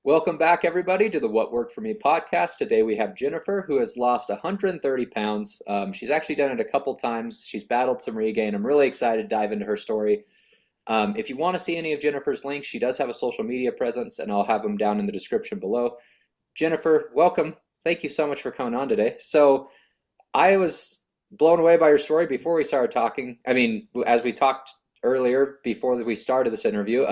Welcome back, everybody, to the What Worked For Me podcast. Today we have Jennifer, who has lost 130 pounds. She's actually done it a couple times. She's battled some regain. I'm really excited to dive into her story. If you want to see any of Jennifer's links, she does have a social media presence, and I'll have them down in the description below. Jennifer, welcome. Thank you so much for coming on today. So I was blown away by your story before we started talking. I mean, as we talked earlier before we started this interview.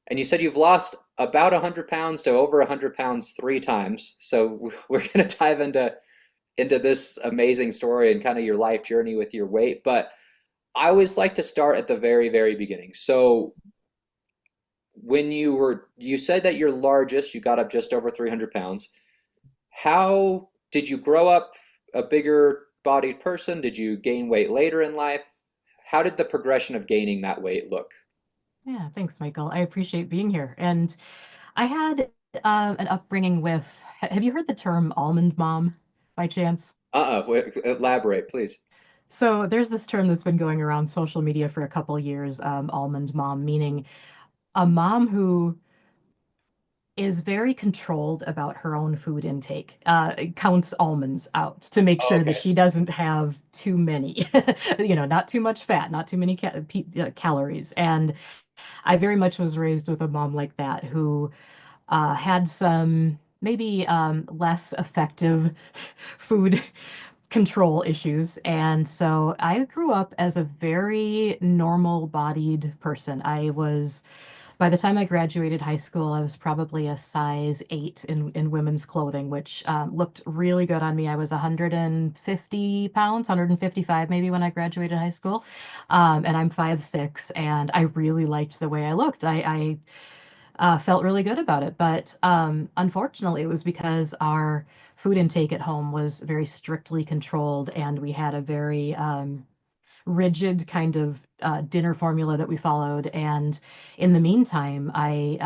And you said you've lost about 100 pounds to over 100 pounds three times. So we're going to dive into this amazing story and kind of your life journey with your weight. But I always like to start at the very, very beginning. So when you said that your largest, you got up just over 300 pounds. How did you grow up a bigger bodied person? Did you gain weight later in life? How did the progression of gaining that weight look? Yeah, thanks, Michael. I appreciate being here. And I had an upbringing with, have you heard the term almond mom by chance? Elaborate, please. So there's this term that's been going around social media for a couple years, almond mom, meaning a mom who is very controlled about her own food intake, counts almonds out to make Oh, sure that okay. she doesn't have too many, not too much fat, not too many calories. And I very much was raised with a mom like that who had some maybe less effective food control issues. And so I grew up as a very normal bodied person. By the time I graduated high school, I was probably a size 8 in women's clothing, which looked really good on me. I was 150 pounds, 155 maybe when I graduated high school. And I'm 5'6", and I really liked the way I looked. I felt really good about it. But unfortunately, it was because our food intake at home was very strictly controlled, and we had a very rigid kind of dinner formula that we followed. And in the meantime, I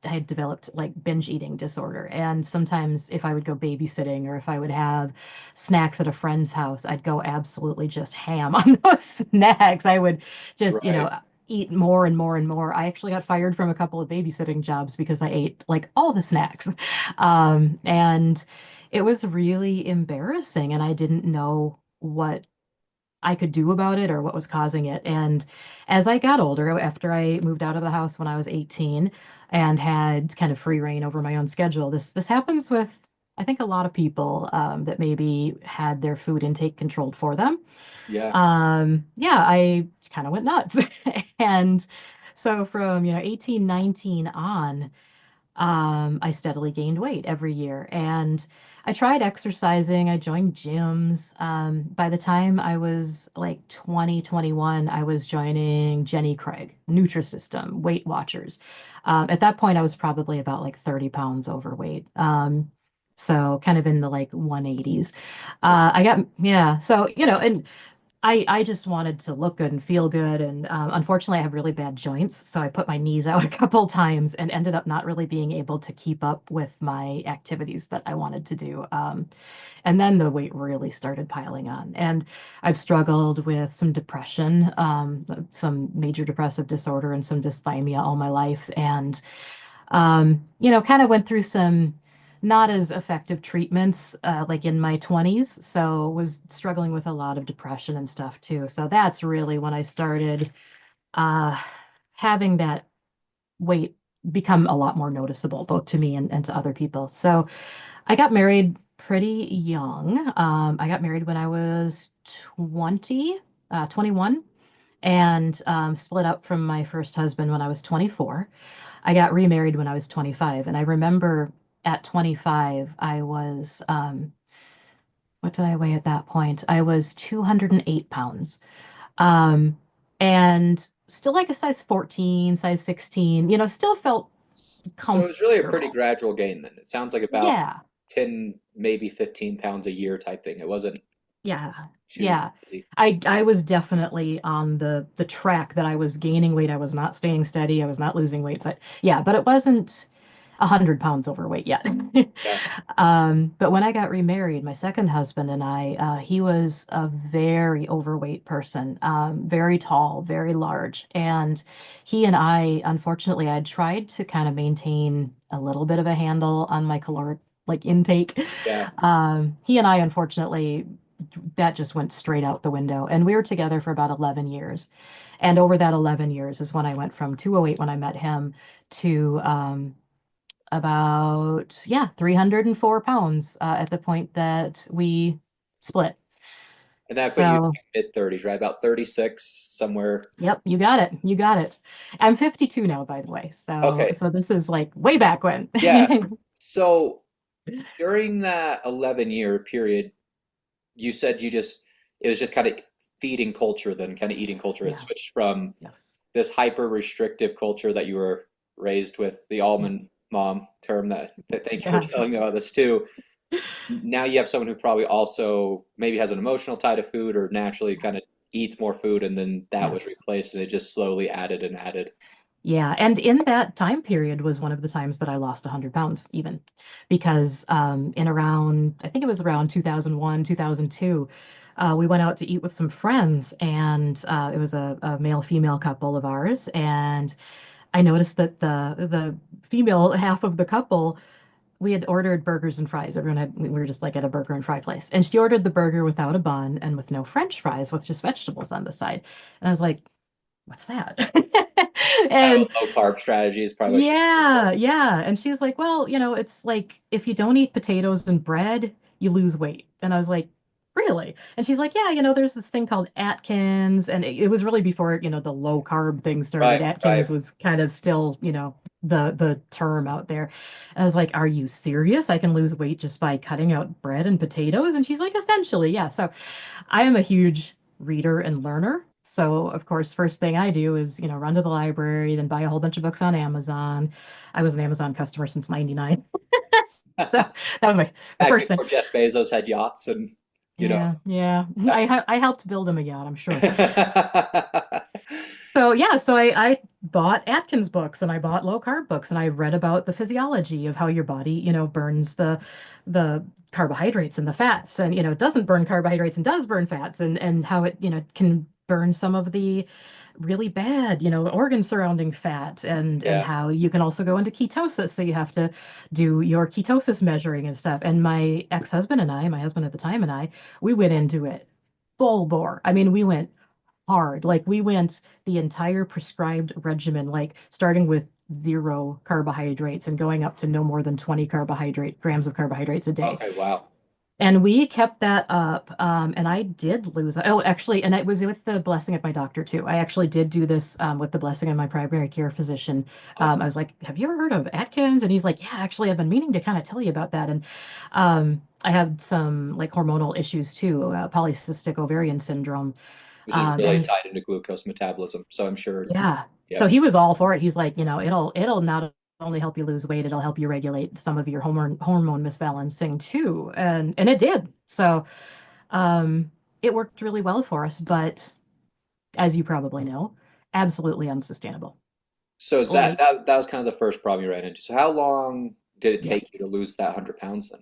had developed like binge eating disorder. And sometimes if I would go babysitting or if I would have snacks at a friend's house, I'd go absolutely just ham on those snacks. I would just, Right. eat more and more and more. I actually got fired from a couple of babysitting jobs because I ate like all the snacks. And it was really embarrassing, and I didn't know what I could do about it or what was causing it. And as I got older, after I moved out of the house when I was 18 and had kind of free reign over my own schedule, this happens with I think a lot of people that maybe had their food intake controlled for them. Yeah. Yeah, I kind of went nuts. And so from, 18, 19 on, I steadily gained weight every year. And I tried exercising, I joined gyms. By the time I was like 20, 21, I was joining Jenny Craig, Nutrisystem, Weight Watchers. At that point, I was probably about like 30 pounds overweight. So kind of in the like 180s. Yeah. So, and I just wanted to look good and feel good. And unfortunately, I have really bad joints. So I put my knees out a couple times and ended up not really being able to keep up with my activities that I wanted to do. And then the weight really started piling on. And I've struggled with some depression, some major depressive disorder, and some dysthymia all my life. And kind of went through some not as effective treatments like in my 20s. So was struggling with a lot of depression and stuff too. So that's really when I started uh, having that weight become a lot more noticeable, both to me and to other people. So I got married pretty young. I got married when I was 21, and split up from my first husband when I was 24. I got remarried when I was 25. And I remember at 25, I was, what did I weigh at that point? I was 208 pounds. Um, and still like a size 14, size 16, still felt So it was really a pretty comfortable. gradual gain then. It sounds like about Yeah. 10, maybe 15 pounds a year type thing. It wasn't Yeah. too Yeah. crazy. I was definitely on the track that I was gaining weight. I was not staying steady. I was not losing weight, but yeah, but it wasn't. 100 pounds overweight yet. Yeah. But when I got remarried, my second husband and I, he was a very overweight person, very tall, very large. And he and I, unfortunately, I tried to kind of maintain a little bit of a handle on my caloric like intake. Yeah. He and I, unfortunately, that just went straight out the window. And we were together for about 11 years. And over that 11 years is when I went from 208 when I met him to about, yeah, 304 pounds at the point that we split. And that put you in So, mid 30s, right? About 36 somewhere. yep, you got it. You got it. I'm 52 now, by the way. Okay. So this is like way back when. Yeah. So during that 11-year period, you said it was just kind of feeding culture, then kind of eating culture. It Yeah. switched from Yes. this hyper restrictive culture that you were raised with, the Yep. almond mom term that thank you for Yeah. telling me about this too. Now you have someone who probably also maybe has an emotional tie to food or naturally kind of eats more food, and then that was Yes. replaced and it just slowly added and added. Yeah, and in that time period was one of the times that I lost 100 pounds even because in around, I think it was around 2001, 2002, we went out to eat with some friends and it was a male-female couple of ours. And I noticed that the female half of the couple, we had ordered burgers and fries. We were just like at a burger and fry place. And she ordered the burger without a bun and with no French fries, with just vegetables on the side. And I was like, what's that? Kind of And a low carb strategy is probably what she was looking for. yeah, yeah. And she was like, well, it's like if you don't eat potatoes and bread, you lose weight. And I was like, really? And she's like, yeah, there's this thing called Atkins. And it was really before, the low carb thing started. Right, right. Atkins was kind of still, the term out there. And I was like, are you serious? I can lose weight just by cutting out bread and potatoes? And she's like, essentially, yeah. So I am a huge reader and learner. So, of course, first thing I do is, run to the library, then buy a whole bunch of books on Amazon. I was an Amazon customer since 99. So Back that was my first thing. before Jeff Bezos had yachts and, you know. Yeah, yeah. Yeah. I helped build him a yacht, I'm sure. So yeah, so I bought Atkins books and I bought low carb books and I read about the physiology of how your body, burns the carbohydrates and the fats and it doesn't burn carbohydrates and does burn fats and how it, can burn some of the really bad, organ surrounding fat and Yeah. how you can also go into ketosis. So you have to do your ketosis measuring and stuff. And my ex-husband and I, my husband at the time and I, we went into it full bore. I mean, we went hard. Like we went the entire prescribed regimen, like starting with zero carbohydrates and going up to no more than 20 grams of carbohydrates a day. Okay, wow. And we kept that up. And I did lose. Oh, actually, and it was with the blessing of my doctor too. I actually did do this with the blessing of my primary care physician. Awesome. I was like, "Have you ever heard of Atkins?" And he's like, "Yeah, actually, I've been meaning to kind of tell you about that." And I had some like hormonal issues too, polycystic ovarian syndrome. Which is really And tied into glucose metabolism. So I'm sure, yeah. So yep. he was all for it. He's like, it'll not only help you lose weight, it'll help you regulate some of your hormone misbalancing too. And it did. So it worked really well for us, but as you probably know, absolutely unsustainable. So is that Like that that was kind of the first problem you ran into. So how long did it yeah, take you to lose that 100 pounds then?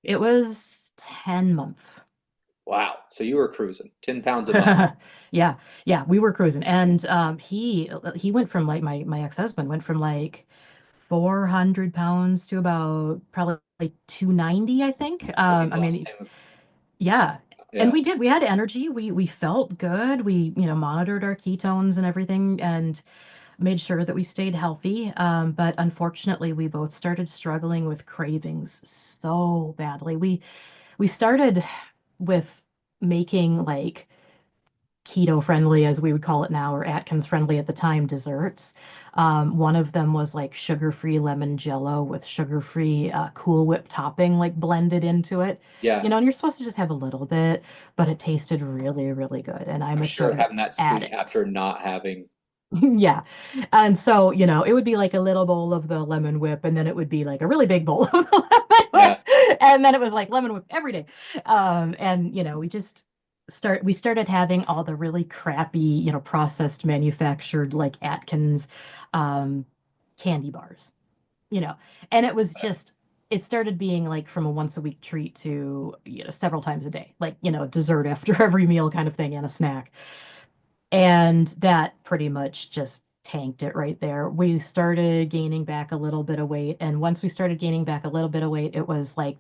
it was 10 months. Wow. So you were cruising 10 pounds a month. Yeah, yeah, we were cruising. And he went from like my ex-husband went from like 400 pounds to about probably like 290, I think. Oh, he I lost mean, him. yeah. And Yeah. we had energy. We felt good. We, monitored our ketones and everything and made sure that we stayed healthy. But unfortunately, we both started struggling with cravings so badly. We started with making like keto friendly, as we would call it now, or Atkins friendly at the time, desserts. One of them was like sugar-free lemon jello with sugar-free Cool Whip topping like blended into it. Yeah. And you're supposed to just have a little bit, but it tasted really, really good. And I'm I'm a sure sugar having that sweet addict. after not having. Yeah. And so, it would be like a little bowl of the lemon whip, and then it would be like a really big bowl of the lemon Yeah. whip. And then it was like lemon whip every day. And we started having all the really crappy, processed manufactured like Atkins um candy bars. you know, and it was just, it started being like from a once a week treat to, several times a day, like, dessert after every meal kind of thing and a snack. And that pretty much just tanked it right there. We started gaining back a little bit of weight. And once we started gaining back a little bit of weight, it was like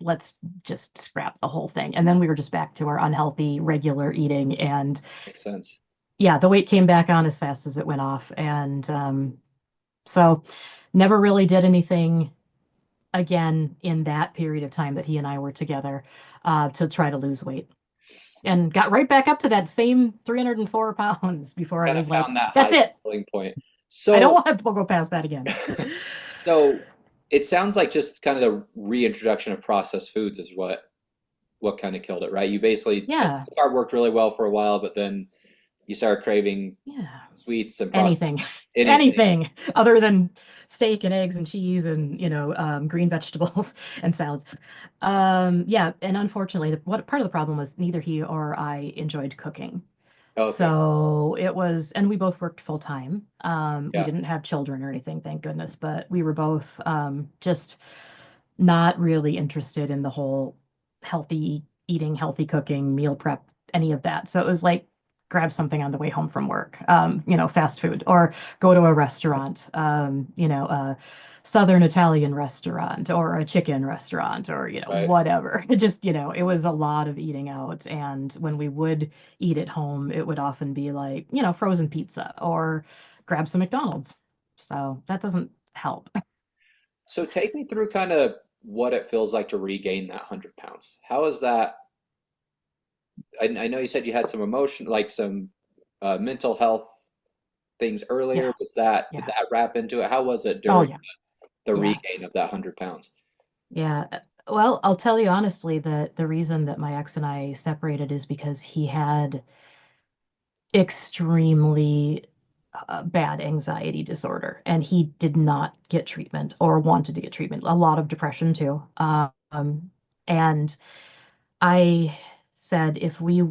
let's just scrap the whole thing. And then we were just back to our unhealthy, regular eating. And Makes sense. yeah, the weight came back on as fast as it went off. And so never really did anything again in that period of time that he and I were together to try to lose weight. And got right back up to that same 304 pounds before I Kind of was like, found that that's high it. ceiling point. I don't So, want to go past that again. so it sounds like just kind of the reintroduction of processed foods is what kind of killed it, right? You basically the Yeah. carb worked really well for a while, but then you start craving Yeah. sweets and processed Anything, anything. anything other than steak and eggs and cheese and, green vegetables and salads. Yeah. And unfortunately, what part of the problem was neither he or I enjoyed cooking. Okay. So it was, and we both worked full time. We Yeah. didn't have children or anything, thank goodness, but we were both just not really interested in the whole healthy eating, healthy cooking, meal prep, any of that. So it was like grab something on the way home from work, fast food, or go to a restaurant, a Southern Italian restaurant or a chicken restaurant or, Right. whatever. It just, it was a lot of eating out. And when we would eat at home, it would often be like, frozen pizza or grab some McDonald's. So that doesn't help. So take me through kind of what it feels like to regain that 100 pounds. How is that? I know you said you had some emotion, like some mental health things earlier. Yeah. Did Yeah. that wrap into it? How was it Oh, during yeah. the Yeah. regain of that 100 pounds? Yeah. Well, I'll tell you honestly that the reason that my ex and I separated is because he had extremely bad anxiety disorder and he did not get treatment or wanted to get treatment. A lot of depression too. And I said if we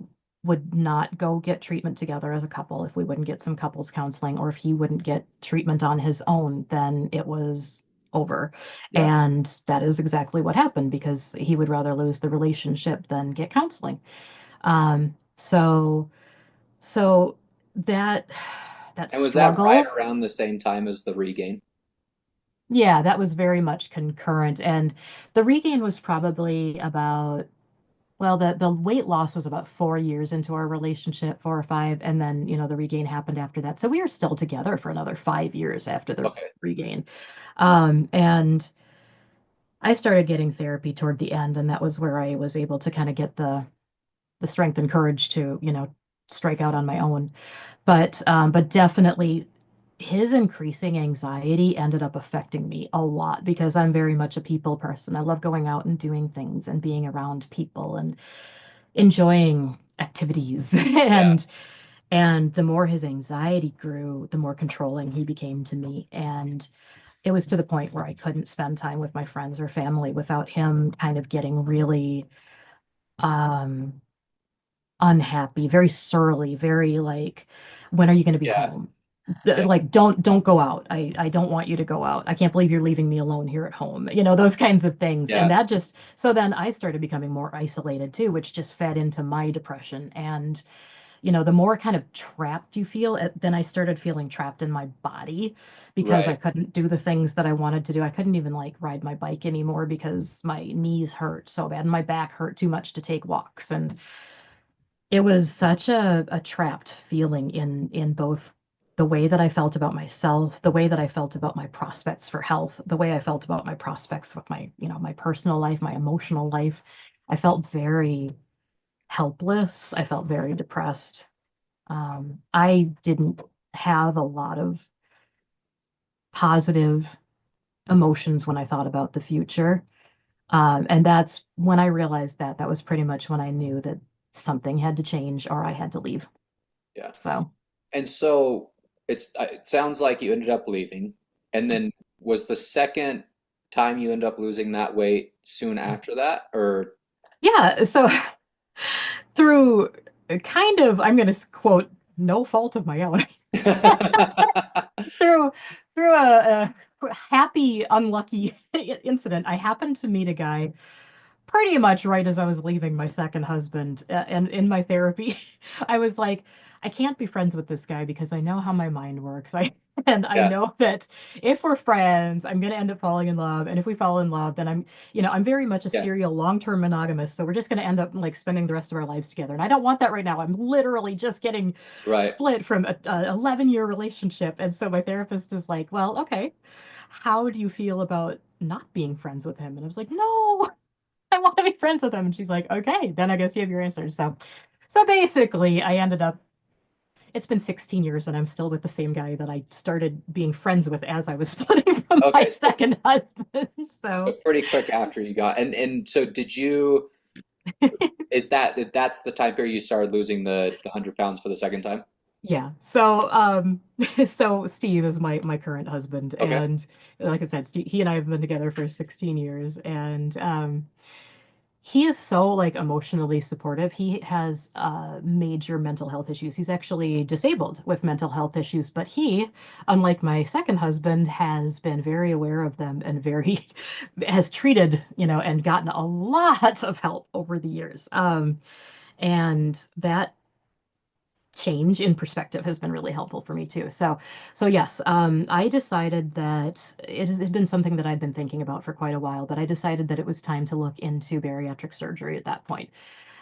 would not go get treatment together as a couple, if we wouldn't get some couples counseling, or if he wouldn't get treatment on his own, then it was over. Yeah. And that is exactly what happened because he would rather lose the relationship than get counseling. So that that And was that right struggle, around the same time as the regain? yeah, that was very much concurrent. And the regain was probably about, well, the weight loss was about 4 years into our relationship, 4 or 5, and then, the regain happened after that. So we were still together for another 5 years after the Okay. regain. And I started getting therapy toward the end, and that was where I was able to kind of get the strength and courage to, strike out on my own. But definitely his increasing anxiety ended up affecting me a lot because I'm very much a people person. I love going out and doing things and being around people and enjoying activities Yeah. and the more his anxiety grew, the more controlling he became to me. And it was to the point where I couldn't spend time with my friends or family without him kind of getting really um unhappy, very surly, very like, when are you going to be Yeah. home? Yeah. Like, don't go out. I don't want you to go out. I can't believe you're leaving me alone here at home. Those kinds of things. And Yeah. that just, so then I started becoming more isolated too, which just fed into my depression. And, the more kind of trapped you feel, then I started feeling trapped in my body because I Right. couldn't do the things that I wanted to do. I couldn't even like ride my bike anymore because my knees hurt so bad and my back hurt too much to take walks. And it was such a trapped feeling in both the way that I felt about myself, the way that I felt about my prospects for health, the way I felt about my prospects with my personal life, my emotional life. I felt very helpless. I felt very depressed. I didn't have a lot of positive emotions when I thought about the future. And that's when I realized that was pretty much when I knew that something had to change or I had to leave. Yeah. So, And so it sounds like you ended up leaving, and then was the second time you end up losing that weight soon after that, or yeah. So through kind of, I'm going to quote, no fault of my own, through through a happy, unlucky incident. I happened to meet a guy pretty much right as I was leaving my second husband. And in my therapy, I was like, I can't be friends with this guy because I know how my mind works. I Yeah, know that if we're friends, I'm going to end up falling in love. And if we fall in love, then I'm very much a yeah, serial long-term monogamous. So we're just going to end up like spending the rest of our lives together. And I don't want that right now. I'm literally just getting right. split from a 11-year relationship. And so my therapist is like, well, okay, how do you feel about not being friends with him? And I was like, no, I want to be friends with him. And she's like, okay, then I guess you have your answers. So basically, I ended up, it's been 16 years and I'm still with the same guy that I started being friends with as I was splitting from my Okay, second husband. so So pretty quick after you got, and so did you, is that's the time period you started losing the 100 pounds for the second time? yeah. So Steve is my current husband. Okay. And like I said, he and I have been together for 16 years. And he is so like emotionally supportive. He has major mental health issues. He's actually disabled with mental health issues, but he, unlike my second husband, has been very aware of them and very has treated, and gotten a lot of help over the years. And that change in perspective has been really helpful for me too. So yes, I decided that had been something that I'd been thinking about for quite a while, but I decided that it was time to look into bariatric surgery at that point.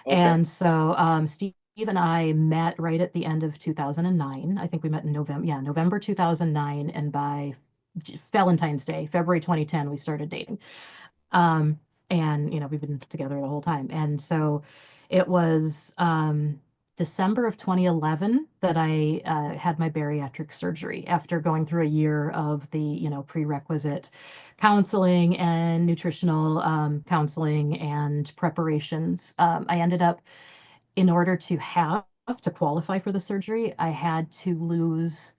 Okay. And so Steve and I met right at the end of 2009. I think we met in November, yeah, November 2009, and by Valentine's Day, February 2010, we started dating. Um, and we've been together the whole time. And so it was December of 2011 that I had my bariatric surgery after going through a year of the, prerequisite counseling and nutritional counseling and preparations. I ended up, in order to qualify for the surgery, I had to lose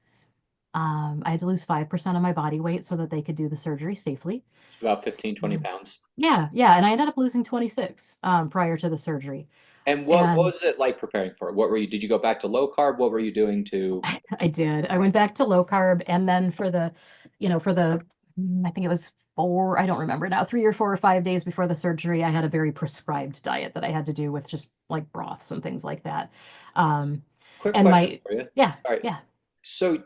5% of my body weight so that they could do the surgery safely. It's about 15, 20 So, pounds. yeah, yeah, and I ended up losing 26 prior to the surgery. And what And was it like preparing for it? What were you, did you go back to low carb? What were you doing to, I did. I went back to low carb, and then I think it was I don't remember now, 3 or 4 or 5 days before the surgery, I had a very prescribed diet that I had to do with just like broths and things like that. Um, quick and question my, for you. yeah, Sorry. yeah, So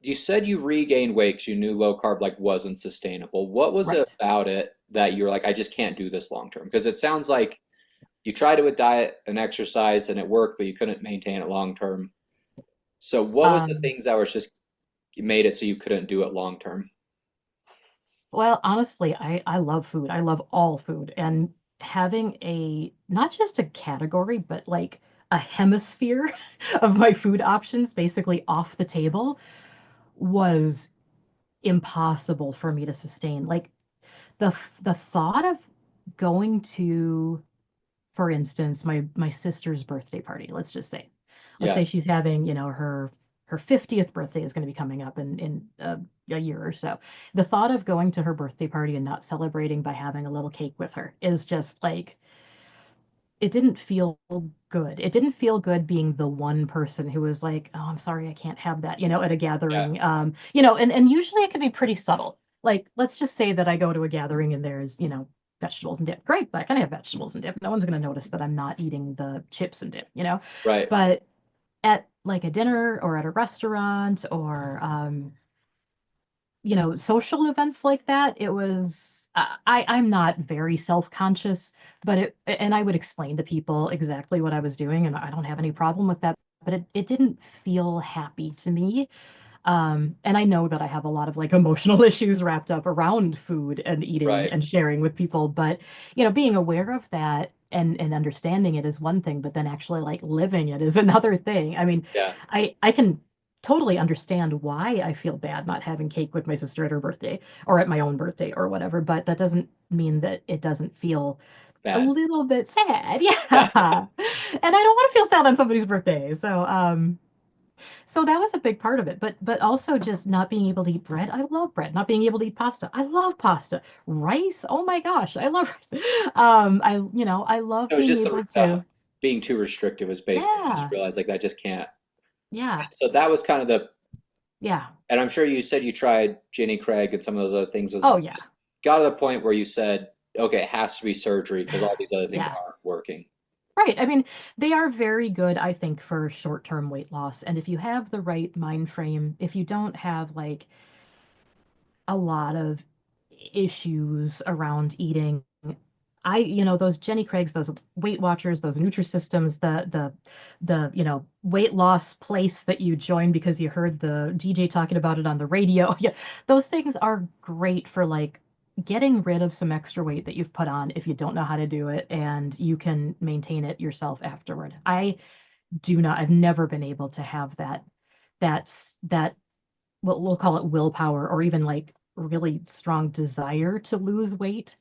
you said you regained weight 'cause you knew low carb like wasn't sustainable. What was it right. about it that you were like, I just can't do this long term? Because it sounds like you tried it with diet and exercise and it worked, but you couldn't maintain it long term. So what was the Um, things that was just made it so you couldn't do it long term? Well, honestly, I love food. I love all food. And having not just a category, but like a hemisphere of my food options basically off the table was impossible for me to sustain. Like the thought of going to, for instance, my sister's birthday party, let's Yeah, say she's having, her 50th birthday is going to be coming up in a year or so. The thought of going to her birthday party and not celebrating by having a little cake with her is just like, it didn't feel good. It didn't feel good being the one person who was like, "Oh, I'm sorry, I can't have that," at a yeah, gathering. And usually it can be pretty subtle. Like, let's just say that I go to a gathering and there's, vegetables and dip. Great, I can have vegetables and dip. No one's going to notice that I'm not eating the chips and dip. right. But at like a dinner or at a restaurant or social events like that, it was I'm not very self-conscious, but and I would explain to people exactly what I was doing, and I don't have any problem with that, but it didn't feel happy to me. And I know that I have a lot of like emotional issues wrapped up around food and eating Right. and sharing with people, but being aware of that and understanding it is one thing, but then actually like living it is another thing. I mean, Yeah. I can totally understand why I feel bad not having cake with my sister at her birthday or at my own birthday or whatever, but that doesn't mean that it doesn't feel a Bad. little bit sad. Yeah. Yeah. And I don't want to feel sad on somebody's birthday. So that was a big part of it, but also just not being able to eat bread. I love bread. Not being able to eat pasta. I love pasta. Rice. Oh my gosh, I love rice. I love It was being just able to. being too restrictive was basically just Yeah, realized like I just can't. yeah, So that was kind of the Yeah. And I'm sure you said you tried Jenny Craig and some of those other things. Oh As yeah. got to the point where you said, okay, it has to be surgery because all these other things Yeah. aren't working. Right. I mean, they are very good, I think, for short-term weight loss. And if you have the right mind frame, if you don't have like a lot of issues around eating, those Jenny Craig's, those Weight Watchers, those Nutrisystems, the weight loss place that you join because you heard the DJ talking about it on the radio. Yeah, those things are great for like getting rid of some extra weight that you've put on if you don't know how to do it and you can maintain it yourself afterward. I've never been able to have that what we'll call it willpower or even like really strong desire to lose weight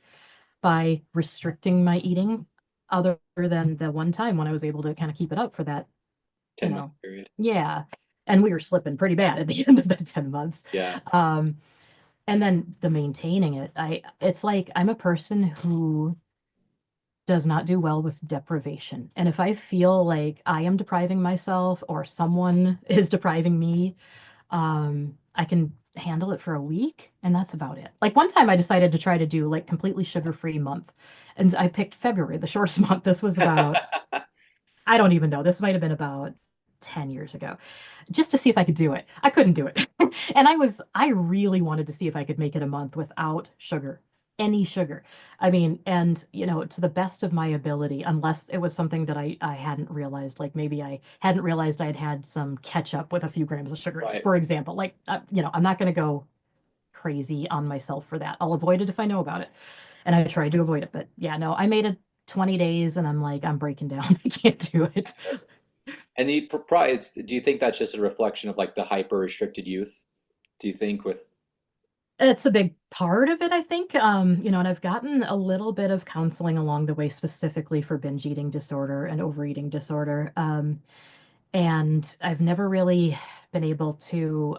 by restricting my eating, other than the one time when I was able to kind of keep it up for that, you 10 month know, period. yeah. And we were slipping pretty bad at the end of that 10 months. Yeah. Um, and then the maintaining it, it's like I'm a person who does not do well with deprivation. And if I feel like I am depriving myself or someone is depriving me, I can handle it for a week, and that's about it. Like one time I decided to try to do like completely sugar-free month, and I picked February, the shortest month. This was about, I don't even know, this might have been about 10 years ago, just to see if I could do it. I couldn't do it. And I really wanted to see if I could make it a month without sugar, any sugar. I mean, and to the best of my ability, unless it was something that I hadn't realized, like maybe I hadn't realized I'd had some ketchup with a few grams of sugar in it, Right. for example. Like, I'm not going to go crazy on myself for that. I'll avoid it if I know about it. And I tried to avoid it. But yeah, no, I made it 20 days and I'm like, I'm breaking down. I can't do it. And the probably, do you think that's just a reflection of like the hyper restricted youth? Do you think with, It's a big part of it, I think. And I've gotten a little bit of counseling along the way, specifically for binge eating disorder and overeating disorder. And I've never really been able to,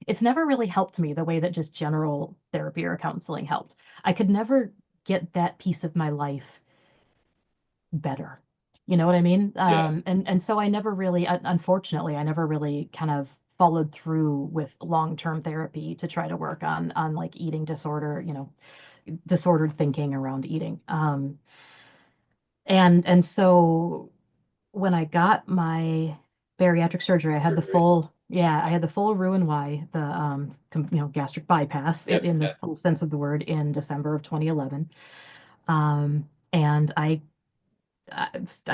it's never really helped me the way that just general therapy or counseling helped. I could never get that piece of my life better. You know what I mean? yeah, And so I never really, unfortunately, I never really kind of followed through with long-term therapy to try to work on like eating disorder, disordered thinking around eating. And so when I got my bariatric surgery, surgery? I had the full Roux-en-Y, the gastric bypass Yep, in the yep. full sense of the word in December of 2011. And I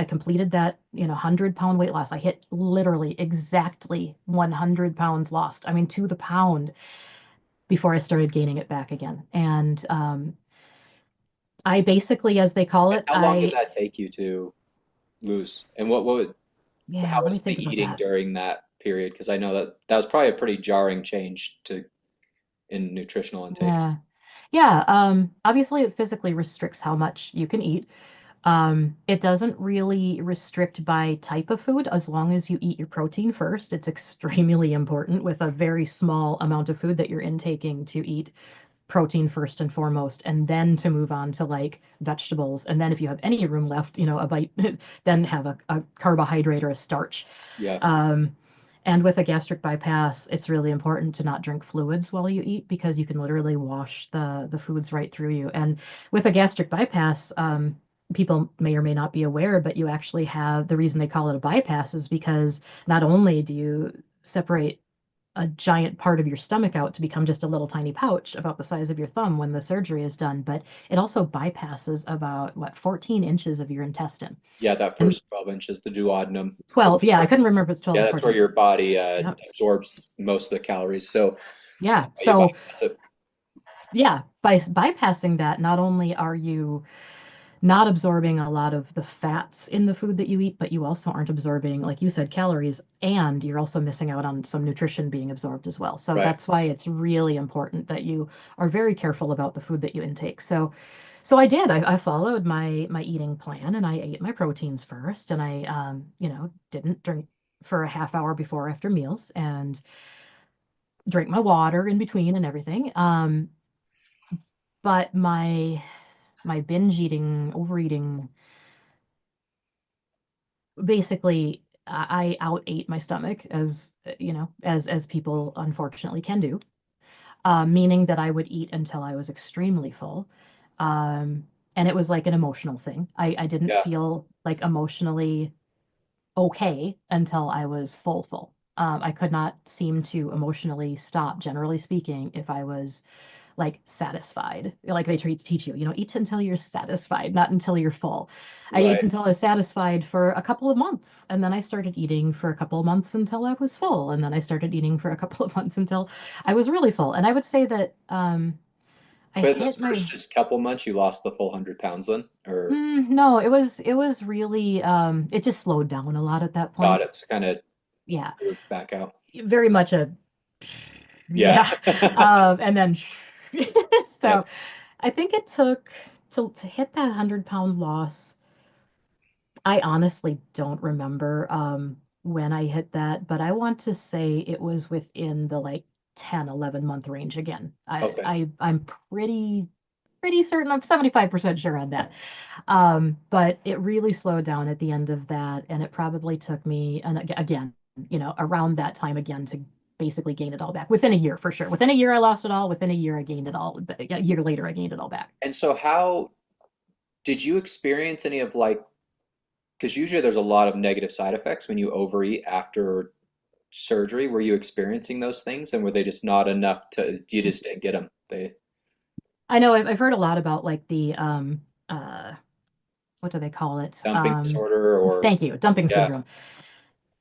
completed that, 100-pound weight loss. I hit literally exactly 100 pounds lost. I mean, to the pound before I started gaining it back again. And I basically, as they call And it, how long did that take you to lose? And yeah, how let me was the think about eating that. during that period? Because I know that that was probably a pretty jarring change to in nutritional intake. Yeah. Yeah. Obviously, it physically restricts how much you can eat. It doesn't really restrict by type of food as long as you eat your protein first. It's extremely important with a very small amount of food that you're intaking to eat protein first and foremost, and then to move on to like vegetables. And then if you have any room left, a bite, then have a carbohydrate or a starch. Yeah, Um, and with a gastric bypass, it's really important to not drink fluids while you eat because you can literally wash the foods right through you. And with a gastric bypass, people may or may not be aware, but you actually have the reason they call it a bypass is because not only do you separate a giant part of your stomach out to become just a little tiny pouch about the size of your thumb when the surgery is done, but it also bypasses about 14 inches of your intestine. yeah, that And first 12 inches, the duodenum, because 12, yeah, I couldn't remember if it's 12 yeah, or that's where 14. your body Yeah. absorbs most of the calories. So Yeah. you So, bypass it. yeah, by bypassing that, not only are you not absorbing a lot of the fats in the food that you eat, but you also aren't absorbing, like you said, calories, and you're also missing out on some nutrition being absorbed as well. So Right. that's why it's really important that you are very careful about the food that you intake. So I did. I followed my eating plan, and I ate my proteins first, and I didn't drink for a half hour before or after meals, and drank my water in between and everything. But my binge eating, overeating basically I out ate my stomach, as as people unfortunately can do, meaning that I would eat until I was extremely full. Um, and it was like an emotional thing. I didn't Yeah. feel like emotionally okay until I was full. I could not seem to emotionally stop, generally speaking, if I was like satisfied. Like they teach you, eat until you're satisfied, not until you're full. I ate Right. until I was satisfied for a couple of months, and then I started eating for a couple of months until I was full, and then I started eating for a couple of months until I was really full. And I would say that I But in those hit my first just couple months, you lost the full 100 pounds then, or no, it was really it just slowed down a lot at that got point. it, kind of Yeah, back out? very much a Yeah. yeah. And then so Yep. I think it took to hit that 100-pound loss. I honestly don't remember when I hit that, but I want to say it was within the like 10, 11 month range again. Okay. I'm pretty certain. I'm 75% sure on that. But it really slowed down at the end of that, and it probably took me, and again, around that time again to basically gain it all back within a year for sure. Within a year, I lost it all. Within a year, I gained it all. But a year later, I gained it all back. And so how did you experience any of like, because usually there's a lot of negative side effects when you overeat after surgery. Were you experiencing those things, and were they just not enough to, you just didn't get them? They I know I've heard a lot about like the what do they call it? dumping disorder or Thank you, dumping yeah, syndrome.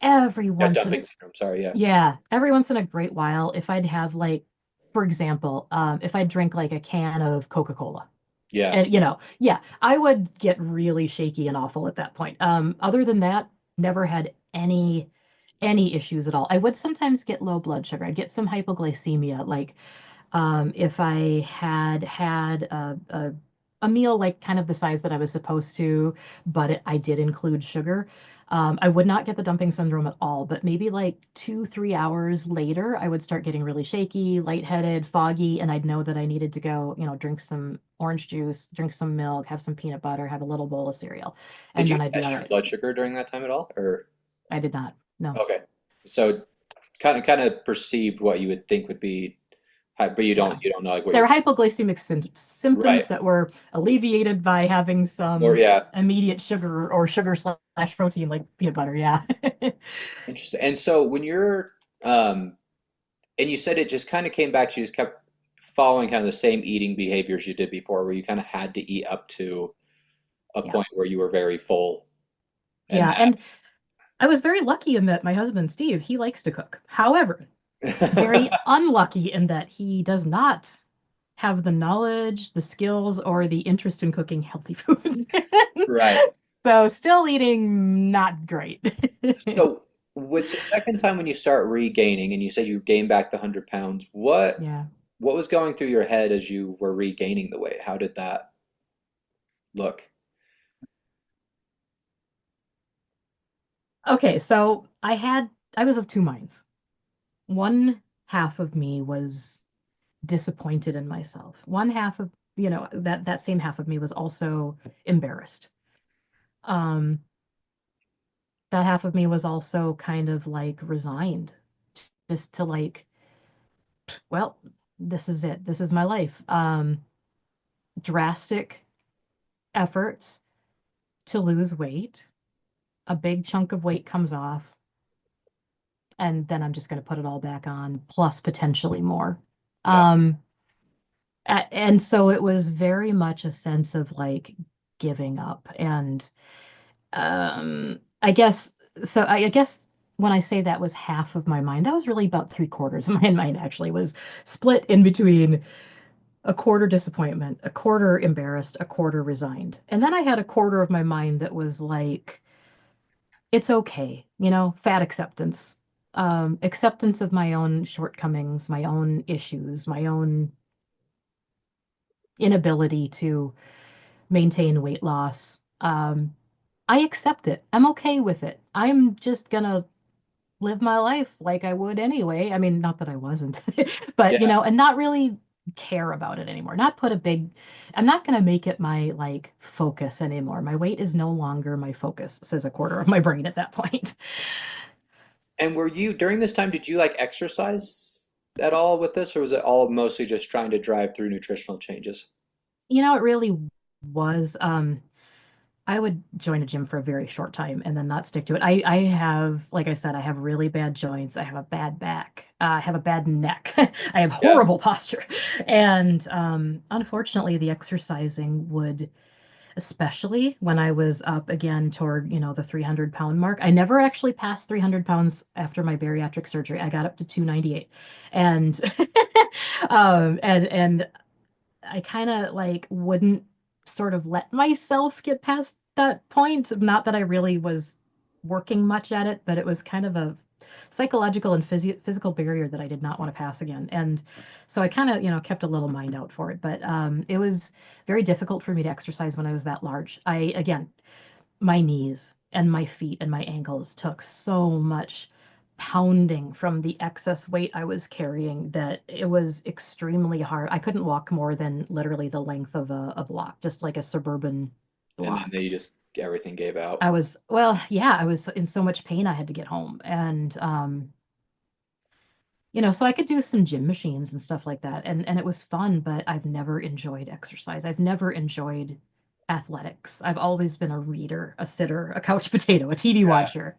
Every yeah, once in a dumping syndrome. Sorry, yeah, Yeah, every once in a great while, if I'd have like, for example, if I drink like a can of Coca-Cola, yeah. and yeah, I would get really shaky and awful at that point. Other than that, never had any issues at all. I would sometimes get low blood sugar. I'd get some hypoglycemia, like if I had had a meal like kind of the size that I was supposed to, but I did include sugar. I would not get the dumping syndrome at all, but maybe like 2, 3 hours later, I would start getting really shaky, lightheaded, foggy, and I'd know that I needed to go, drink some orange juice, drink some milk, have some peanut butter, have a little bowl of cereal, Did and you then I'd be all test your right. blood sugar during that time at all, or I did not. No. okay? So kind of perceived what you would think would be, but you Yeah. don't know like what There you're were hypoglycemic right. symptoms that were alleviated by having Or some yeah, immediate sugar or sugar/slash protein like peanut butter. Yeah. interesting. And so when you're and you said it just kind of came back to you just kept following kind of the same eating behaviors you did before, where you kind of had to eat up to a Yeah. point where you were very full, and Yeah. And I was very lucky in that my husband, Steve, he likes to cook. However, very that unlucky in that he does not have the knowledge, the skills, or the interest in cooking healthy foods. right. So still eating not great. So with the second time when you start regaining, and you said you gained back the 100 pounds, Yeah. what was going through your head as you were regaining the weight? How did that look? Okay, so I was of two minds. One half of me was disappointed in myself. One half of, that same half of me was also embarrassed. Um, that half of me was also kind of like resigned, just to like, well, this is it. This is my life. Drastic efforts to lose weight. A big chunk of weight comes off, and then I'm just going to put it all back on, plus potentially more. Yeah. Um, and so it was very much a sense of like giving up. And I guess so. I guess when I say that was half of my mind, that was really about 3/4 of my mind actually was split in between a quarter disappointment, a quarter embarrassed, a quarter resigned. And then I had a quarter of my mind that was like, it's okay, fat acceptance. Acceptance of my own shortcomings, my own issues, my own inability to maintain weight loss. I accept it. I'm okay with it. I'm just gonna live my life like I would anyway. I mean, not that I wasn't, but Yeah. and not really. care about it anymore. Not put a big, I'm not going to make it my like focus anymore. My weight is no longer my focus, says a quarter of my brain at that point. And were you during this time, did you like exercise at all with this, or was it all mostly just trying to drive through nutritional changes? It really was. I would join a gym for a very short time and then not stick to it. I have, like I said, I have really bad joints. I have a bad back. I have a bad neck. I have Yeah. horrible posture. And unfortunately, the exercising would, especially when I was up again toward, the 300-pound mark. I never actually passed 300 pounds after my bariatric surgery. I got up to 298. And and I kind of like wouldn't sort of let myself get past that point. Not that I really was working much at it, but it was kind of a psychological and physical barrier that I did not want to pass again. And so I kind of, kept a little mind out for it. But it was very difficult for me to exercise when I was that large. Again, my knees and my feet and my ankles took so much pounding from the excess weight I was carrying that it was extremely hard. I couldn't walk more than literally the length of a block, just like a suburban And then block. they just everything gave out. I was, well, yeah, I was in so much pain I had to get home. And so I could do some gym machines and stuff like that. And it was fun, but I've never enjoyed exercise. I've never enjoyed athletics. I've always been a reader, a sitter, a couch potato, a TV Yeah. watcher.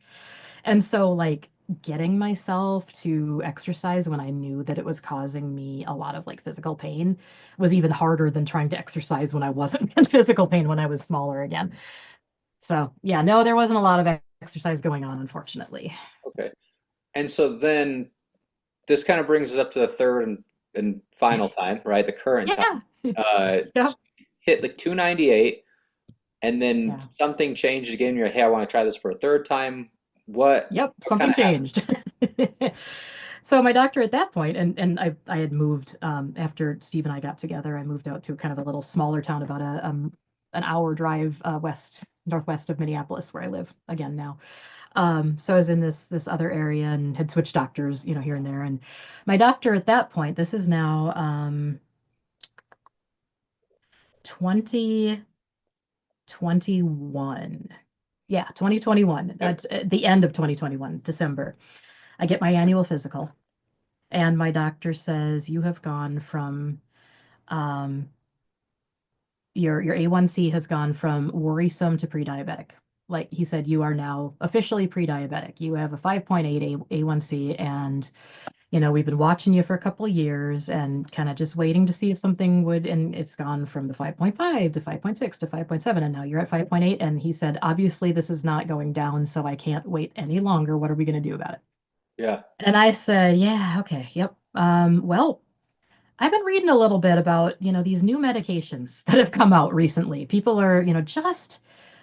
And so like getting myself to exercise when I knew that it was causing me a lot of like physical pain was even harder than trying to exercise when I wasn't in physical pain when I was smaller again. So, yeah, no, there wasn't a lot of exercise going on, unfortunately. Okay. And so then this kind of brings us up to the third and final time, right? The current time. Yeah. So Yep. hit like 298, and then Yeah. something changed again. You're like, hey, I want to try this for a third time. What Yep. what kind Something of happened? changed. So my doctor at that point, and I had moved after Steve and I got together. I moved out to kind of a little smaller town, about an hour drive northwest of Minneapolis, where I live again now. So I was in this other area and had switched doctors, here and there. And my doctor at that point, this is now 2021. Yeah, 2021. Yep. That's at the end of 2021, December. I get my annual physical, and my doctor says you have gone from um, your A1C has gone from worrisome to pre-diabetic. Like he said, you are now officially pre-diabetic. You have a 5.8 A1C, and we've been watching you for a couple of years and kind of just waiting to see if something would, and it's gone from the 5.5 to 5.6 to 5.7, and now you're at 5.8. And he said, obviously, this is not going down, so I can't wait any longer. What are we going to do about it? Yeah. And I said, yeah, okay, yep. Well, I've been reading a little bit about, these new medications that have come out recently. People are, just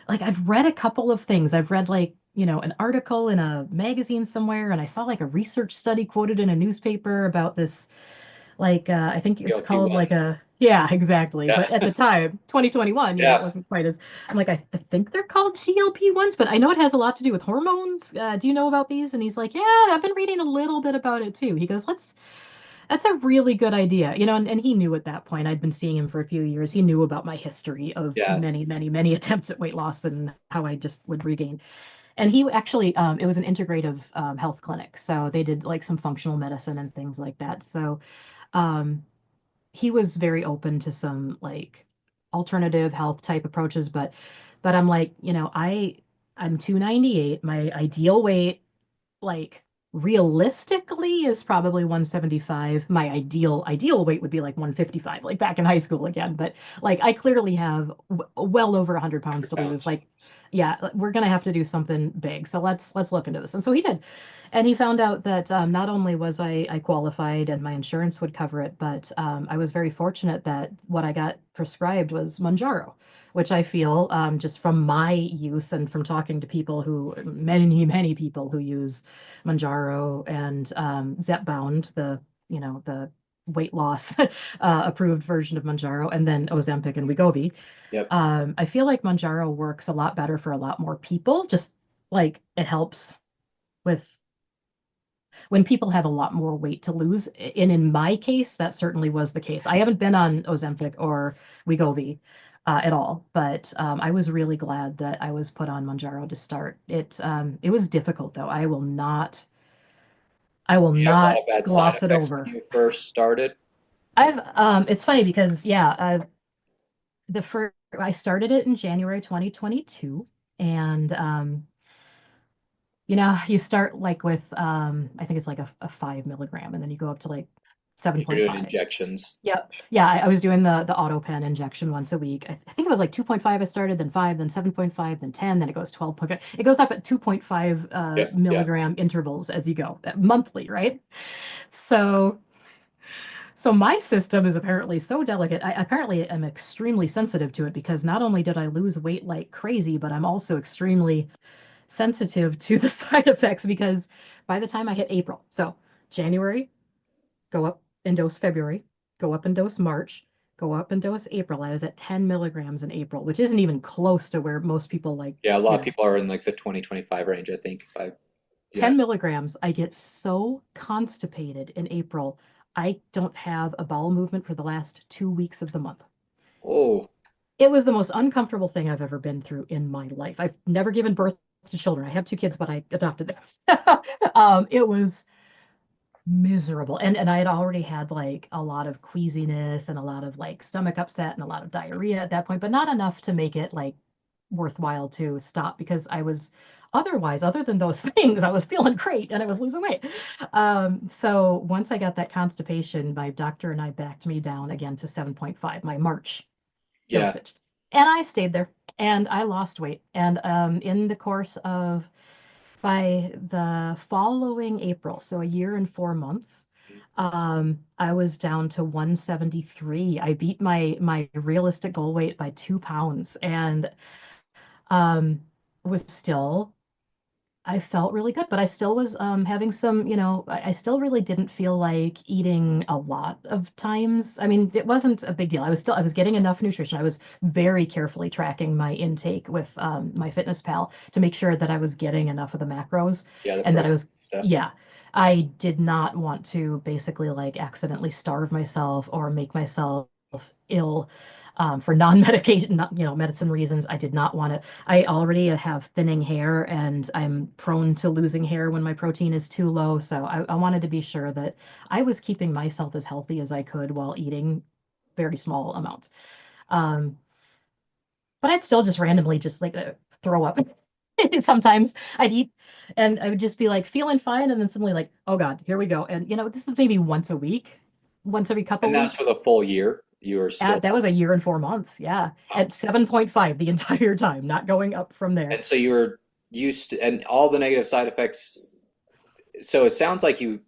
like I've read a couple of things. I've read like, an article in a magazine somewhere, and I saw like a research study quoted in a newspaper about this, like I think it's called GLP-1. like yeah, exactly. But Yeah. at the time, 2021, it Yeah. wasn't quite as I'm like, I think they're called GLP-1s, but I know it has a lot to do with hormones. Do you know about these? And he's like, yeah, I've been reading a little bit about it too. He goes, that's a really good idea. And he knew at that point, I'd been seeing him for a few years. He knew about my history of Yeah. many, many, many attempts at weight loss and how I just would regain. And he actually, it was an integrative health clinic. So they did like some functional medicine and things like that. So um, he was very open to some like alternative health type approaches. But I'm like, I'm 298. My ideal weight, like realistically, is probably 175. My ideal weight would be like 155, like back in high school again. But like I clearly have well over 100 pounds 100 to lose. pounds. Like, yeah, we're gonna have to do something big. So let's look into this. And so he did. And he found out that not only was I qualified and my insurance would cover it, but I was very fortunate that what I got prescribed was Manjaro, which I feel, just from my use and from talking to people many, many people who use Manjaro and Zepbound, the weight loss approved version of Manjaro, and then Ozempic and Wegovy. Yep. I feel like Manjaro works a lot better for a lot more people. Just like it helps with when people have a lot more weight to lose. And in my case, that certainly was the case. I haven't been on Ozempic or Wegovy at all, but I was really glad that I was put on Mounjaro to start. It was difficult though. I will Do you have a lot not of bad side gloss it effects when over. you first started? I've it's funny because yeah, the first I started it in January 2022, and you start like with I think it's like a 5 milligram, and then you go up to like You're doing 7.5. injections. Yep. Yeah, I was doing the auto pen injection once a week. I think it was like 2.5 I started, then 5, then 7.5, then 10, then it goes 12.5. It goes up at 2.5 Yeah, yeah. milligram intervals as you go, monthly, right? So my system is apparently so delicate. I apparently am extremely sensitive to it because not only did I lose weight like crazy, but I'm also extremely sensitive to the side effects because by the time I hit April, so January, go up and dose February, go up and dose March, go up and dose April. I was at 10 milligrams in April, which isn't even close to where most people like, Yeah, a lot of people are in like the 20-25 range, I think. If I, yeah. 10 milligrams. I get so constipated in April. I don't have a bowel movement for the last 2 weeks of the month. Oh, It was the most uncomfortable thing I've ever been through in my life. I've never given birth to children. I have two kids, but I adopted them. It was miserable. And I had already had like a lot of queasiness and a lot of like stomach upset and a lot of diarrhea at that point, but not enough to make it like worthwhile to stop because I was otherwise, other than those things, I was feeling great and I was losing weight. So once I got that constipation, my doctor and I backed me down again to 7.5, my March yeah. dosage. And I stayed there and I lost weight. And in the course of by the following April, so a year and 4 months, I was down to 173. I beat my realistic goal weight by 2 pounds and um, was still I felt really good, but I still was having some, I still really didn't feel like eating a lot of times. I mean, it wasn't a big deal. I was getting enough nutrition. I was very carefully tracking my intake with my Fitness Pal to make sure that I was getting enough of the macros Yeah, the and that I protein was, stuff. yeah, I did not want to basically like accidentally starve myself or make myself ill for non-medication, medicine reasons. I did not want to. I already have thinning hair and I'm prone to losing hair when my protein is too low. So I wanted to be sure that I was keeping myself as healthy as I could while eating very small amounts. Um, but I'd still just randomly just like throw up. Sometimes I'd eat and I would just be like feeling fine and then suddenly like, oh God, here we go. And this is maybe once a week, once every couple And that's for weeks. the full year. You are still, That was a year and 4 months. Yeah. wow. At 7.5 the entire time, not going up from there. And so you were used to, and all the negative side effects. So it sounds like you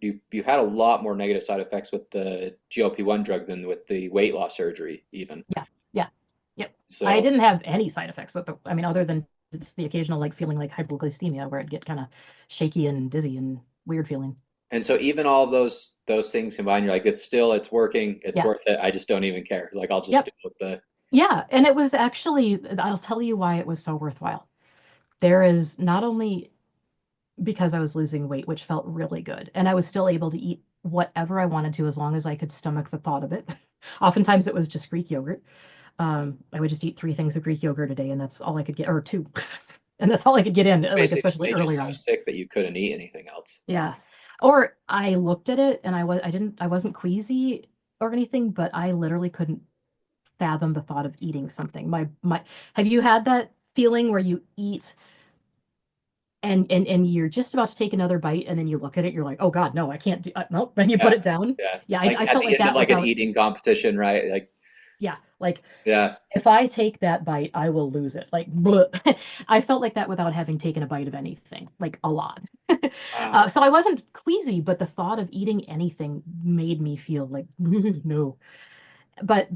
had a lot more negative side effects with the GLP-1 drug than with the weight loss surgery, even. Yeah. Yeah. Yep. I So, didn't have any side effects with I mean, other than just the occasional like feeling like hypoglycemia where I'd get kind of shaky and dizzy and weird feeling. and so even all of those things combined, you're like, it's working, it's Yeah. worth it. I just don't even care. Like I'll just Yep. deal with the. Yeah. And it was actually, I'll tell you why it was so worthwhile. There is not only because I was losing weight, which felt really good, and I was still able to eat whatever I wanted to as long as I could stomach the thought of it. Oftentimes it was just Greek yogurt. I would just eat 3 things of Greek yogurt a day, and that's all I could get, or two, and that's all I could get in, like Basically just especially made you early so on. sick that you couldn't eat anything else. Yeah. Or I looked at it and I wasn't queasy or anything, but I literally couldn't fathom the thought of eating something. Have you had that feeling where you eat and you're just about to take another bite and then you look at it, you're like, oh God, no, I can't do nope, then you put Yeah, it down. yeah. Yeah, Like I at felt the like end of that like an without, eating competition, right? Like, yeah, like yeah. if I take that bite, I will lose it. Like, bleh. I felt like that without having taken a bite of anything, like a lot. Wow. So I wasn't queasy, but the thought of eating anything made me feel like no. But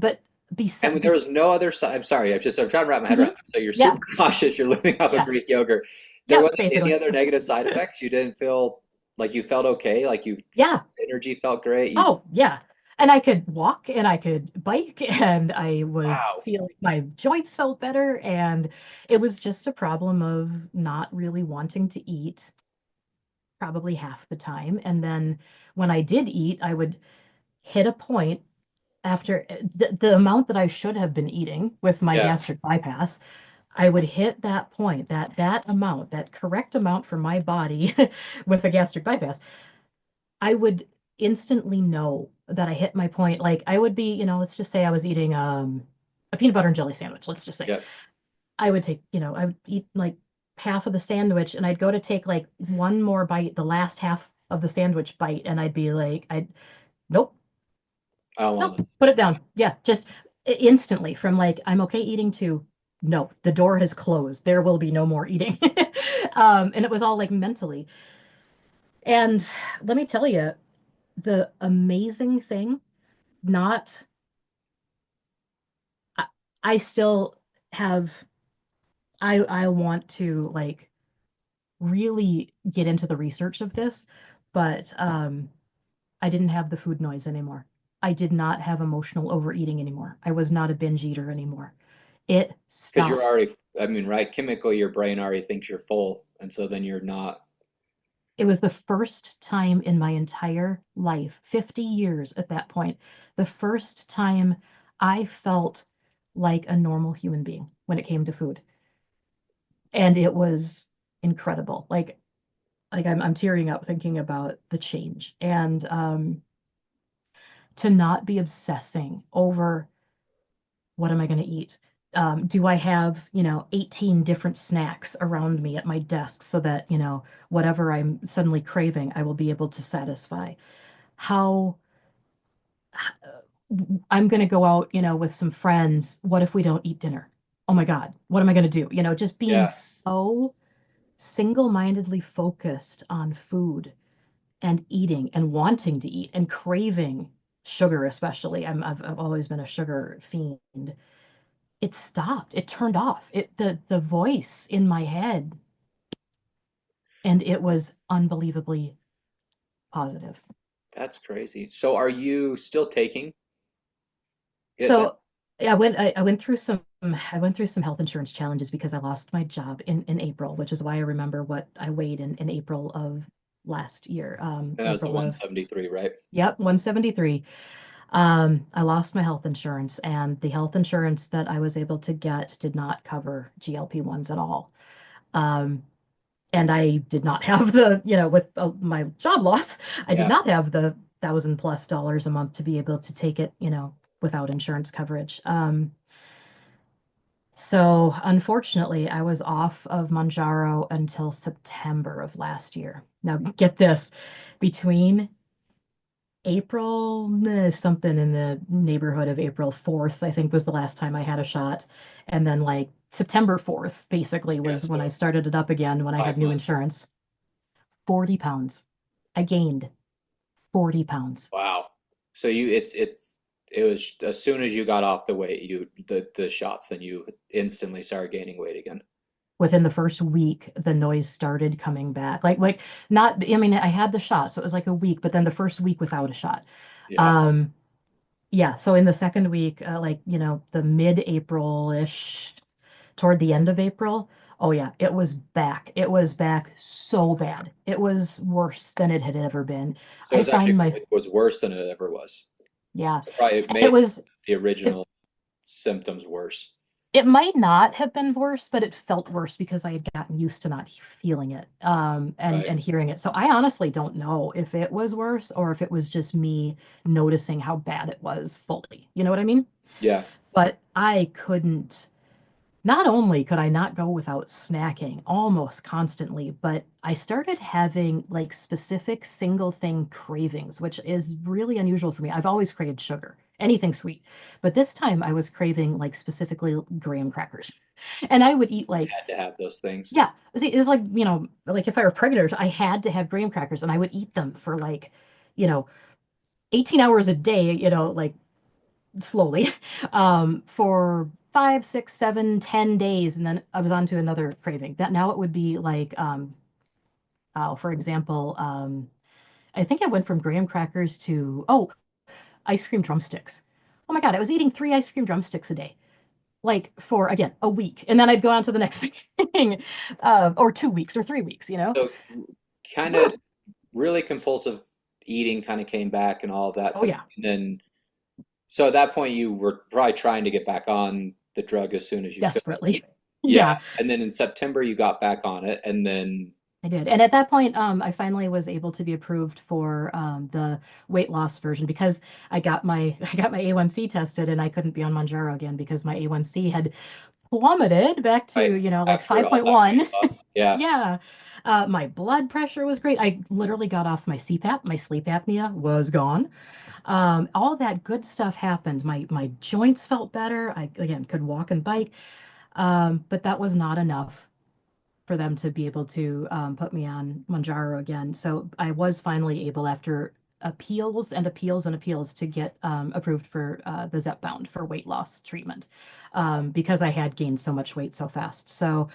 And there was no other side. I'm sorry. I'm trying to wrap my head around mhm. it. So you're Yeah, super cautious. You're living off of yeah, Greek yogurt. There yeah, wasn't any basically. other negative side effects. You didn't feel like you felt okay. Like you Yeah. energy felt great. You Oh, yeah. And I could walk and I could bike and I was wow. feeling my joints felt better. And it was just a problem of not really wanting to eat probably half the time. And then when I did eat, I would hit a point after the amount that I should have been eating with my Yeah. gastric bypass. I would hit that point, that amount, that correct amount for my body with a gastric bypass. I would instantly know that I hit my point. Like I would be, let's just say I was eating a peanut butter and jelly sandwich, let's just say. Yeah. I would take, I would eat like half of the sandwich and I'd go to take like one more bite, the last half of the sandwich bite, and I'd be like, nope, I don't want nope, this. put it down. Yeah, just instantly from like, I'm okay eating to no, the door has closed. There will be no more eating. And it was all like mentally. And let me tell you, the amazing thing, not, I, I still have, I want to like really get into the research of this, but I didn't have the food noise anymore. I did not have emotional overeating anymore. I was not a binge eater anymore. It Because you're stopped. already, I mean, right? Chemically, your brain already thinks you're full, and so then you're not. It was the first time in my entire life, 50 years at that point, the first time I felt like a normal human being when it came to food. And it was incredible. Like I'm tearing up thinking about the change and to not be obsessing over what am I going to eat? Do I have, 18 different snacks around me at my desk so that, whatever I'm suddenly craving, I will be able to satisfy? How I'm going to go out, with some friends. What if we don't eat dinner? Oh my God, what am I going to do? Just being Yeah, so single-mindedly focused on food and eating and wanting to eat and craving sugar, especially. I've always been a sugar fiend. It stopped. It turned off. The voice in my head, and it was unbelievably positive. that's crazy. So are you still taking it then? So I went through some health insurance challenges because I lost my job in April, which is why I remember what I weighed in April of last year. And that was the April of 173, right? Yep, 173. I lost my health insurance, and the health insurance that I was able to get did not cover GLP-1s at all. Um, and I did not have with my job loss, I did Yeah, not have the $1,000+ a month to be able to take it, without insurance coverage. So unfortunately, I was off of Manjaro until September of last year. Now, get this, between April, something in the neighborhood of April 4th, I think was the last time I had a shot. And then like September 4th, basically, yeah. was when I So started it up again when I had 5 months. new insurance. 40 pounds. I gained 40 pounds Wow. So it was as soon as you got off the weight, the shots, then you instantly started gaining weight again. within the first week. The noise started coming back. Like not, I mean, I had the shot, so it was like a week, but then the first week without a shot. Yeah. Um, yeah, so in the second week, like, the mid-April-ish, toward the end of April, oh yeah, it was back. It was back so bad. It was worse than it had ever been. So I found my, it was worse than it ever was. yeah, It probably it made was, the it, original symptoms worse. it might not have been worse, but it felt worse because I had gotten used to not feeling it, and Right. and hearing it. So I honestly don't know if it was worse or if it was just me noticing how bad it was fully. You know what I mean? Yeah. But I couldn't. Not only could I not go without snacking almost constantly, but I started having like specific single thing cravings, which is really unusual for me. I've always craved sugar, anything sweet. But this time I was craving like specifically graham crackers. And I would eat like, Had to have those things. yeah, see, it's like, like if I were pregnant, I had to have graham crackers and I would eat them for like, you know, 18 hours a day, like slowly, for 5, 6, 7, 10 days, and then I was on to another craving. That now it would be like, for example, I think I went from graham crackers to ice cream drumsticks. Oh my God, I was eating 3 ice cream drumsticks a day, like for again a week, and then I'd go on to the next thing, or 2 weeks or 3 weeks. So kind of really compulsive eating kind of came back and all of that Oh type of yeah, thing. And then, so at that point, you were probably trying to get back on the drug as soon as you could. desperately. Yeah. Yeah, And then in September, you got back on it. And then, I did. And at that point, I finally was able to be approved for the weight loss version because I got my A1C tested and I couldn't be on Mounjaro again because my A1C had plummeted back to, right like after all that weight 5.1. loss, yeah, Yeah. My blood pressure was great. I literally got off my CPAP. My sleep apnea was gone. All that good stuff happened. My joints felt better. I again could walk and bike. But that was not enough for them to be able to put me on Manjaro again. So I was finally able, after appeals and appeals and appeals, to get approved for the Zepbound for weight loss treatment because I had gained so much weight so fast. So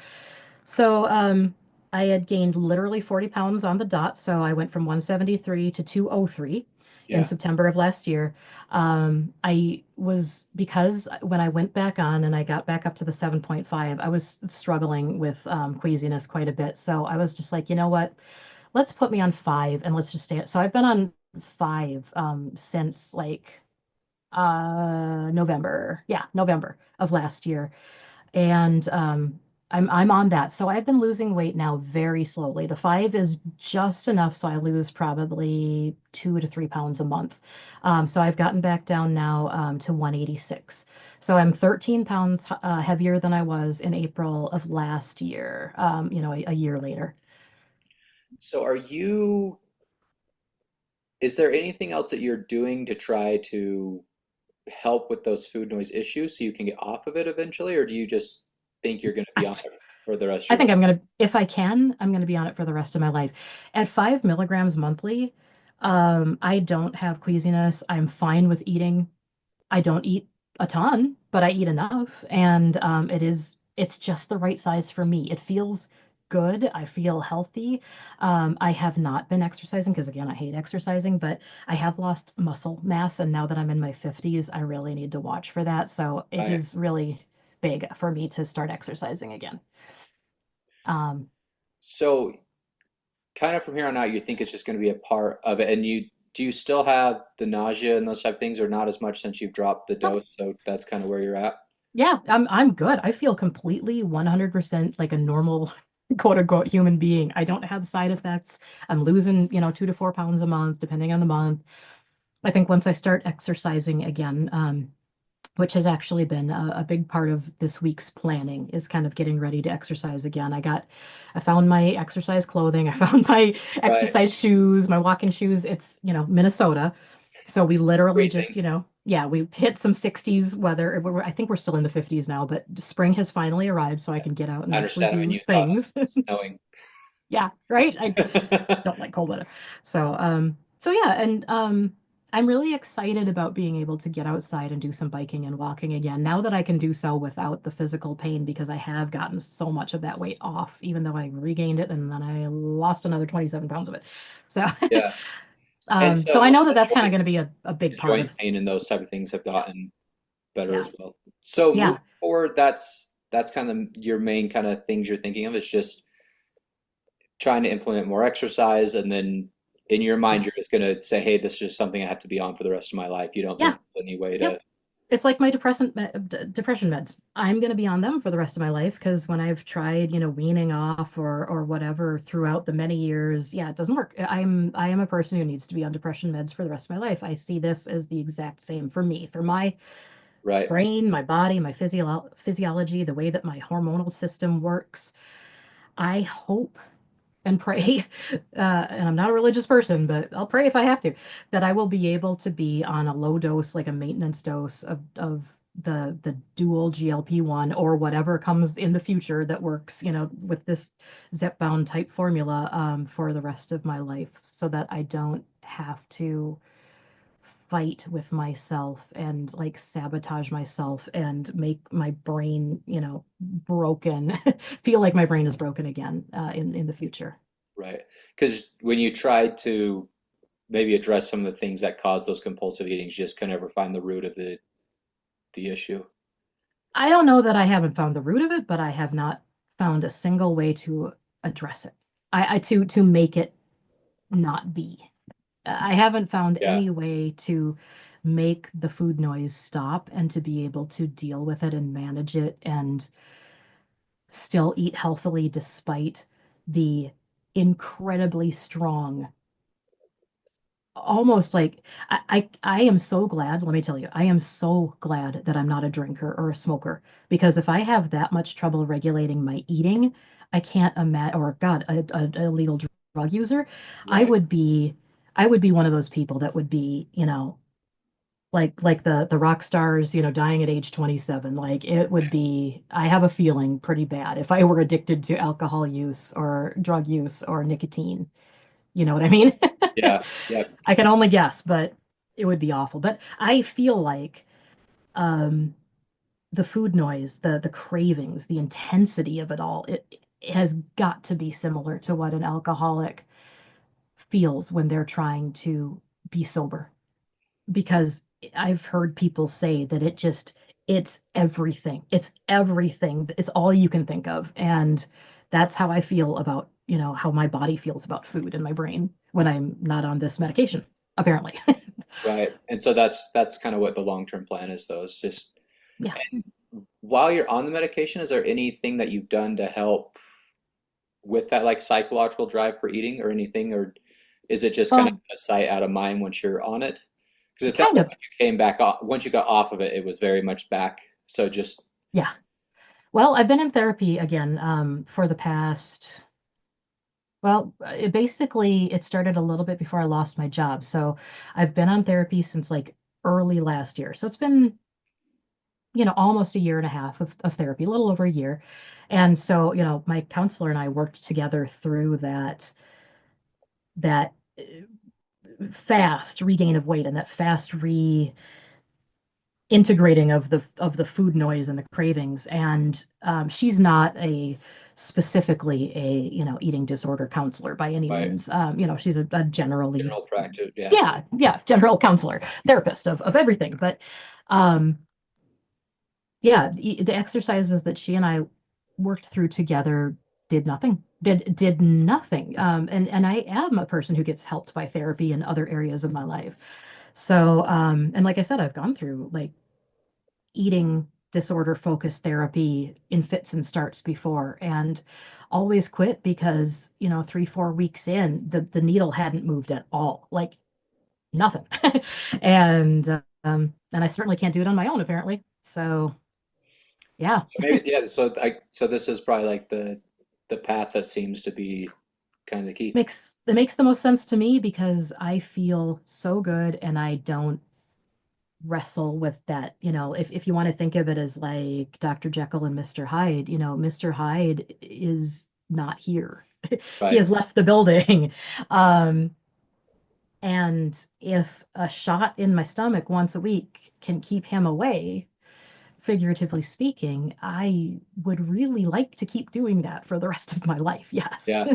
I had gained literally 40 pounds on the dot. So I went from 173 to 203 in yeah, September of last year. I was, because when I went back on and I got back up to the 7.5, I was struggling with queasiness quite a bit. So I was just like, you know what? Let's put me on five and let's just stay. So I've been on five since like November. Yeah, November of last year, and I'm on that. So I've been losing weight now very slowly. The five is just enough so I lose probably 2 to 3 pounds a month. So I've gotten back down now to 186. So I'm 13 pounds heavier than I was in April of last year. A year later. so is there anything else that you're doing to try to help with those food noise issues so you can get off of it eventually, or do you just think you're going to be I, on it for the rest of I your life? think if I can, I'm gonna be on it for the rest of my life. At 5 milligrams monthly, I don't have queasiness. I'm fine with eating. I don't eat a ton, but I eat enough, and it's just the right size for me. It feels good. I feel healthy. I have not been exercising because again, I hate exercising, but I have lost muscle mass, and now that I'm in my 50s, I really need to watch for that. So it Right. is really big for me to start exercising again. Um, So kind of from here on out, you think it's just going to be a part of it, and you still have the nausea and those type of things, or not as much since you've dropped the no, dose, so that's kind of where you're at. yeah, I'm good. I feel completely 100% like a normal quote unquote human being. I don't have side effects. I'm losing, 2 to 4 pounds a month, depending on the month. I think once I start exercising again, which has actually been a big part of this week's planning, is kind of getting ready to exercise again. I found my exercise clothing. I found my Right. exercise shoes, my walking shoes. It's, Minnesota. So we literally just, Breathing. yeah, we hit some 60s weather. I think we're still in the 50s now, but spring has finally arrived so I can get out and I actually understand when do you thought things. it's snowing. Yeah, right? I don't like cold weather. So yeah, and I'm really excited about being able to get outside and do some biking and walking again. Now that I can do so without the physical pain because I have gotten so much of that weight off, even though I regained it and then I lost another 27 pounds of it. So Yeah. And so I so know that that's kind of going to be a the big part joint of, pain and those type of things have yeah, gotten better yeah, as well. So yeah, moving forward, that's kind of your main kind of things you're thinking of. It's just trying to implement more exercise, and then in your mind, you're yes. just gonna say, "Hey, this is just something I have to be on for the rest of my life." You don't Yeah, think there's any way yep. to, It's like my depression meds. I'm going to be on them for the rest of my life because when I've tried, weaning off or whatever throughout the many years, yeah, it doesn't work. I am a person who needs to be on depression meds for the rest of my life. I see this as the exact same for me, for my right? brain, my body, my physiology, the way that my hormonal system works. I hope and pray, and I'm not a religious person, but I'll pray if I have to, that I will be able to be on a low dose, like a maintenance dose of the dual GLP-1 or whatever comes in the future that works, with this Zepbound type formula for the rest of my life, so that I don't have to fight with myself and like sabotage myself and make my brain, broken, feel like my brain is broken again in the future. Right. Because when you try to maybe address some of the things that cause those compulsive eatings, you just can never find the root of the issue. I don't know that I haven't found the root of it, but I have not found a single way to address it. To make it. not be. I haven't found Yeah, any way to make the food noise stop and to be able to deal with it and manage it and still eat healthily despite the incredibly strong, almost like I am so glad, let me tell you, I am so glad that I'm not a drinker or a smoker because if I have that much trouble regulating my eating, I can't imagine, or God, a illegal drug user, I right. would be I would be one of those people that would be, like the rock stars, dying at age 27. Like it would be, I have a feeling pretty bad if I were addicted to alcohol use or drug use or nicotine. You know what I mean? Yeah, yeah, I can only guess, but it would be awful. But I feel like um, the food noise, the cravings, the intensity of it all, it has got to be similar to what an alcoholic feels when they're trying to be sober. Because I've heard people say that it's everything. It's everything. It's all you can think of. And that's how I feel about, how my body feels about food and my brain when I'm not on this medication, apparently. right. And so that's kind of what the long-term plan is, though. It's just Yeah. while you're on the medication, is there anything that you've done to help with that like psychological drive for eating or anything, or is it just kind of Well, a sight out of mind once you're on it? Because it sounds kind like of. when you came back off, once you got off of it, it was very much back. So just Yeah. Well, I've been in therapy again for the past, well, it started a little bit before I lost my job. So I've been on therapy since like early last year. So it's been almost a year and a half of therapy, a little over a year. And so, my counselor and I worked together through that fast regain of weight and that fast reintegrating of the food noise and the cravings. And she's not a specifically a eating disorder counselor by any right, means. She's a generally, general practice, yeah, yeah, general counselor, therapist of everything. But um, yeah, the exercises that she and I worked through together did nothing. Did nothing. And I am a person who gets helped by therapy in other areas of my life. So, and like I said, I've gone through like eating disorder focused therapy in fits and starts before and always quit because, 3, 4 weeks in, the needle hadn't moved at all. Like nothing. And I certainly can't do it on my own, apparently. So yeah. maybe yeah. So this is probably like the path that seems to be kind of the key, Makes the most sense to me because I feel so good and I don't wrestle with that. If you want to think of it as like Dr. Jekyll and Mr. Hyde, Mr. Hyde is not here. He right? has left the building. Um, and if a shot in my stomach once a week can keep him away, figuratively speaking, I would really like to keep doing that for the rest of my life. Yes. Yeah,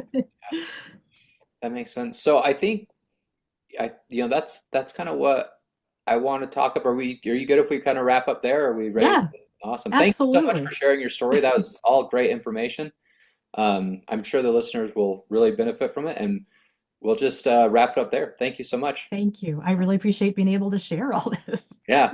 that makes sense. So I think that's kind of what I want to talk about. Are you good if we kind of wrap up there? Are we ready? Yeah, Awesome. Thank you so much for absolutely. sharing your story. That was all great information. I'm sure the listeners will really benefit from it, and we'll just wrap it up there. Thank you so much. Thank you. I really appreciate being able to share all this. Yeah.